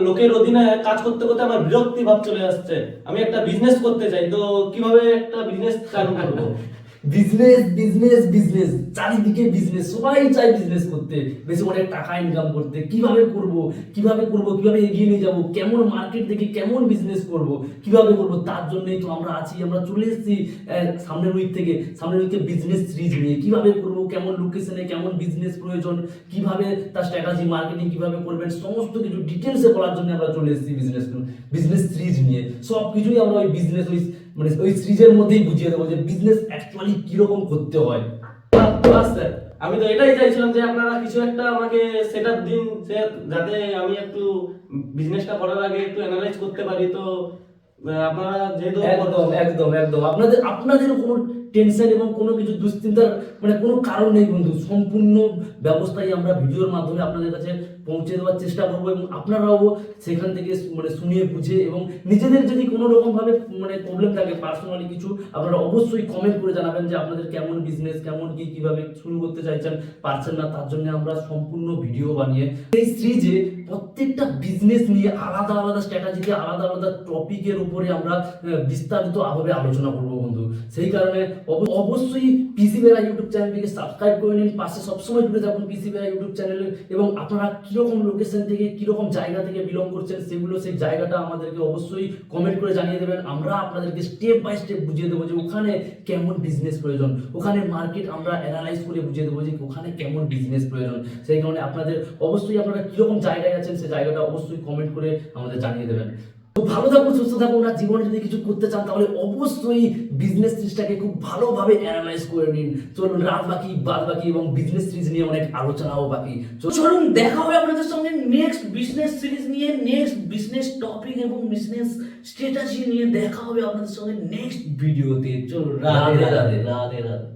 লোকের অধীনে কাজ করতে করতে আমার বিরক্তি ভাব চলে আসছে। আমি একটা বিজনেস করতে চাই, তো কিভাবে একটা বিজনেস চালু করবো? বিজনেস বিজনেস বিজনেস, চারিদিকে বিজনেস, সবাই চায় বিজনেস করতে, বেশি অনেক টাকা ইনকাম করতে। কিভাবে করব, কিভাবে এগিয়ে নিয়ে যাব, কেমন মার্কেট দেখে কেমন বিজনেস করব, কিভাবে করব, তার জন্যই তো আমরা আছি। আমরা চলে এসেছি সামনের উইকে বিজনেস সিরিজ নিয়ে। কিভাবে করব, কেমন লোকেশনে কেমন বিজনেস প্রয়োজন, কিভাবে তার স্ট্র্যাটেজি মার্কেটিং কিভাবে করবেন, সমস্ত কিছু ডিটেলসে বলার জন্য আমরা চলে এসেছি বিজনেস সিরিজ নিয়ে। সব কিছুই আমরা ওই বিজনেস ওই সিরিজের মধ্যেই বুঝিয়ে দেবো যে বিজনেস অ্যাকচুয়ালি কিরকম করতে হয়। বাস স্যার, আমি তো এটাই চাইছিলাম যে আপনারা কিছু একটা আমাকে সেটআপ দিন, যাতে আমি একটু বিজনেসটা করার আগে একটু অ্যানালাইজ করতে পারি। তো আপনারা যেহেতু একদম একদম একদম, আপনাদের কোনো টেনশন এবং কোনো কিছু দুশ্চিন্তার কোনো কারণ নেই বন্ধু। সম্পূর্ণ ব্যবস্থাই আমরা ভিডিওর মাধ্যমে আপনাদের কাছে পৌঁছে দেওয়ার চেষ্টা করবো, এবং আপনারাও সেখান থেকে শুনিয়ে বুঝে, এবং নিজেদের যদি কোনো রকম ভাবে প্রবলেম থাকে পার্সোনালি কিছু, আপনারা অবশ্যই কমেন্ট করে জানাবেন যে আপনাদের কেমন বিজনেস, কেমন কিভাবে শুরু করতে চাইছেন, পারছেন না, তার জন্য আমরা সম্পূর্ণ ভিডিও বানিয়ে এই সিরিজে প্রত্যেকটা বিজনেস নিয়ে আলাদা আলাদা স্ট্র্যাটেজিতে আলাদা আলাদা টপিকের উপরে আমরা বিস্তারিত ভাবে আলোচনা করবো বন্ধু। সেই কারণে অবশ্যই পিসি বেলা ইউটিউব চ্যানেলটিকে সাবস্ক্রাইব করে নিন, পাশে সবসময় জুড়ে থাকুন পিসি বেলা ইউটিউব চ্যানেলে। এবং আপনারা কিরকম লোকেশন থেকে কিরকম জায়গা থেকে বিলং করছেন সেই জায়গাটা আমাদেরকে অবশ্যই কমেন্ট করে জানিয়ে দেবেন। আমরা আপনাদেরকে স্টেপ বাই স্টেপ বুঝিয়ে দেবো যে ওখানে কেমন বিজনেস প্রয়োজন, ওখানে মার্কেট আমরা অ্যানালাইজ করে বুঝিয়ে দেবো যে ওখানে কেমন বিজনেস প্রয়োজন। সেই কারণে আপনাদের অবশ্যই আপনারা কিরকম জায়গায় আছেন সেই জায়গাটা অবশ্যই কমেন্ট করে আমাদের জানিয়ে দেবেন। তো ভালো থাকুন, সুস্থ থাকুন, আর জীবনে যদি কিছু করতে চান তাহলে অবশ্যই বিজনেস সিরিজটাকে খুব ভালোভাবে অ্যানালাইজ করে নিন। চলুন, রাত বাকি বাদ বাকি এবং বিজনেস সিরিজ নিয়ে অনেক আলোচনাও বাকি। চলুন, দেখা হবে আপনাদের সঙ্গে নেক্সট বিজনেস সিরিজ নিয়ে, নেক্সট বিজনেস টপিক এবং বিজনেস স্ট্র্যাটেজি নিয়ে দেখা হবে আপনাদের সঙ্গে নেক্সট ভিডিওতে। চলুন, রাধে রাধে রাধে রাধে।